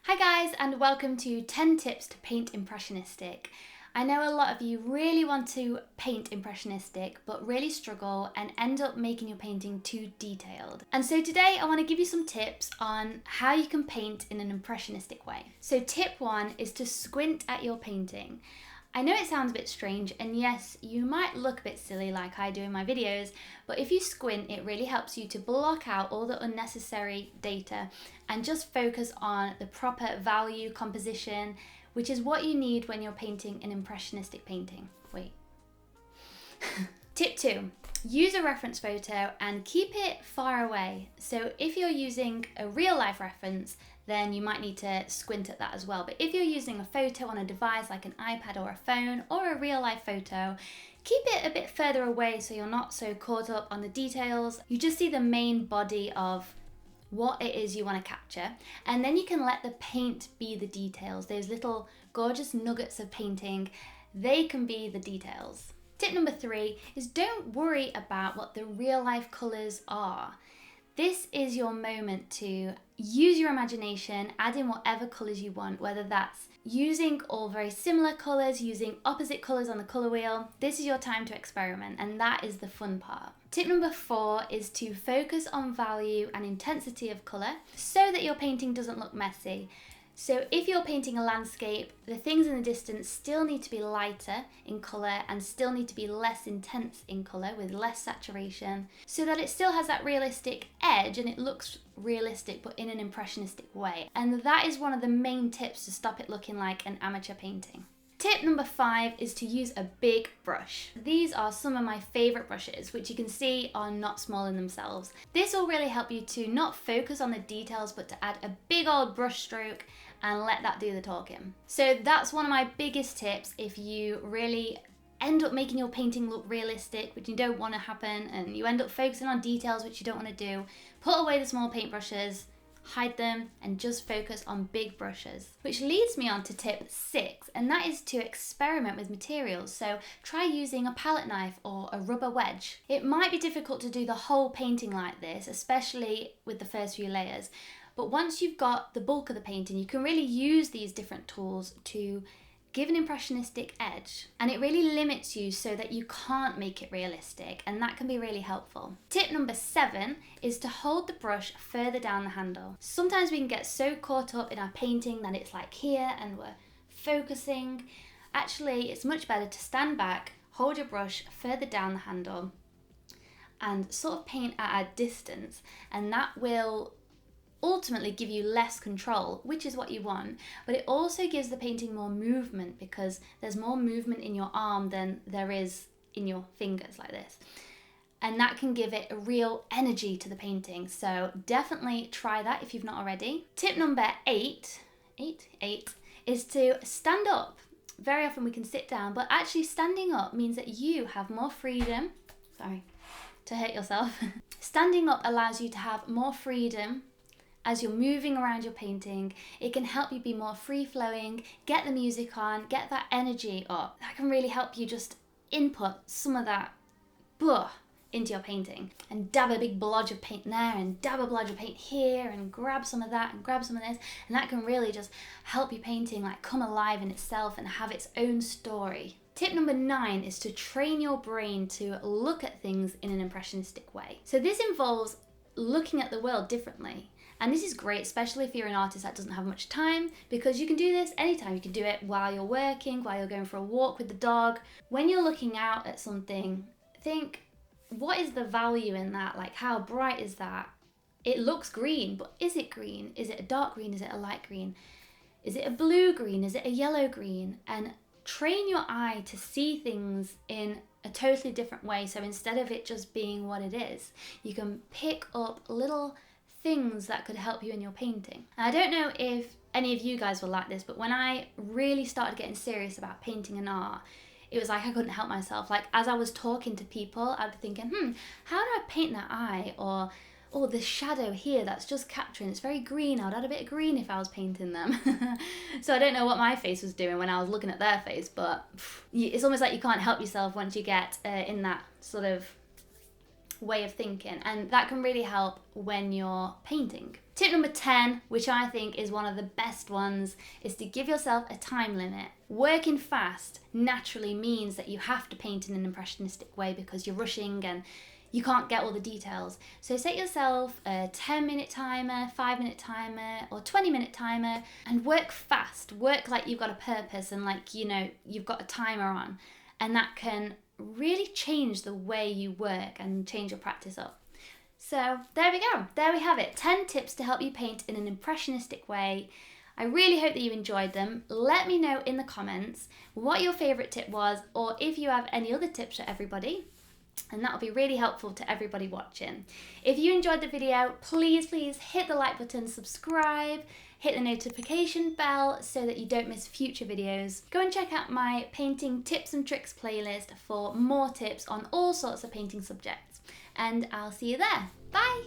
Hi guys, and welcome to 10 tips to paint impressionistic. I know a lot of you really want to paint impressionistic but really struggle and end up making your painting too detailed. And so today I want to give you some tips on how you can paint in an impressionistic way. So tip 1 is to squint at your painting. I know it sounds a bit strange, and yes, you might look a bit silly like I do in my videos, but if you squint, it really helps you to block out all the unnecessary data and just focus on the proper value composition, which is what you need when you're painting an impressionistic painting. Wait. Tip 2. Use a reference photo and keep it far away. So if you're using a real life reference, then you might need to squint at that as well. But if you're using a photo on a device like an iPad or a phone or a real life photo, keep it a bit further away so you're not so caught up on the details. You just see the main body of what it is you want to capture, and then you can let the paint be the details. Those little gorgeous nuggets of painting, they can be the details. Tip number 3 is don't worry about what the real life colours are. This is your moment to use your imagination, add in whatever colours you want, whether that's using all very similar colours, using opposite colours on the colour wheel. This is your time to experiment, and that is the fun part. Tip number 4 is to focus on value and intensity of colour so that your painting doesn't look messy. So if you're painting a landscape, the things in the distance still need to be lighter in colour and still need to be less intense in colour with less saturation so that it still has that realistic edge and it looks realistic but in an impressionistic way. And that is one of the main tips to stop it looking like an amateur painting. Tip number 5 is to use a big brush. These are some of my favourite brushes, which you can see are not small in themselves. This will really help you to not focus on the details, but to add a big old brush stroke and let that do the talking. So that's one of my biggest tips if you really end up making your painting look realistic, which you don't want to happen, and you end up focusing on details which you don't want to do. Put away the small paintbrushes, hide them, and just focus on big brushes. Which leads me on to tip 6, and that is to experiment with materials. So try using a palette knife or a rubber wedge. It might be difficult to do the whole painting like this, especially with the first few layers, but once you've got the bulk of the painting, you can really use these different tools to give an impressionistic edge, and it really limits you so that you can't make it realistic, and that can be really helpful. Tip number 7 is to hold the brush further down the handle. Sometimes we can get so caught up in our painting that it's like here and we're focusing. Actually, it's much better to stand back, hold your brush further down the handle and sort of paint at a distance, and that will ultimately give you less control, which is what you want, but it also gives the painting more movement because there's more movement in your arm than there is in your fingers like this, and that can give it a real energy to the painting. So definitely try that if you've not already. Tip number 8 is to stand up. Very often we can sit down, but actually standing up means that you have more freedom. Sorry to hurt yourself. Standing up allows you to have more freedom as you're moving around your painting. It can help you be more free-flowing, get the music on, get that energy up. That can really help you just input some of that into your painting, and dab a big blodge of paint there and dab a blodge of paint here and grab some of that and grab some of this, and that can really just help your painting like come alive in itself and have its own story. Tip number 9 is to train your brain to look at things in an impressionistic way. So this involves looking at the world differently. And this is great, especially if you're an artist that doesn't have much time, because you can do this anytime. You can do it while you're working, while you're going for a walk with the dog. When you're looking out at something, think, what is the value in that? Like, how bright is that? It looks green, but is it green? Is it a dark green? Is it a light green? Is it a blue green? Is it a yellow green? And train your eye to see things in a totally different way. So instead of it just being what it is, you can pick up little things that could help you in your painting. And I don't know if any of you guys were like this, but when I really started getting serious about painting and art, it was like I couldn't help myself. Like as I was talking to people, I'd be thinking, how do I paint that eye? Or, oh, the shadow here that's just capturing, it's very green. I'd add a bit of green if I was painting them. So I don't know what my face was doing when I was looking at their face, but it's almost like you can't help yourself once you get in that sort of way of thinking, and that can really help when you're painting. Tip number 10, which I think is one of the best ones, is to give yourself a time limit. Working fast naturally means that you have to paint in an impressionistic way because you're rushing and you can't get all the details. So set yourself a 10-minute timer, 5-minute timer, or 20-minute timer and work fast. Work like you've got a purpose and like, you know, you've got a timer on. And that can really change the way you work and change your practice up. So there we go. There we have it. 10 tips to help you paint in an impressionistic way. I really hope that you enjoyed them. Let me know in the comments what your favourite tip was, or if you have any other tips for everybody. And that will be really helpful to everybody watching. If you enjoyed the video, please hit the like button, subscribe, hit the notification bell so that you don't miss future videos. Go and check out my painting tips and tricks playlist for more tips on all sorts of painting subjects. And I'll see you there. Bye!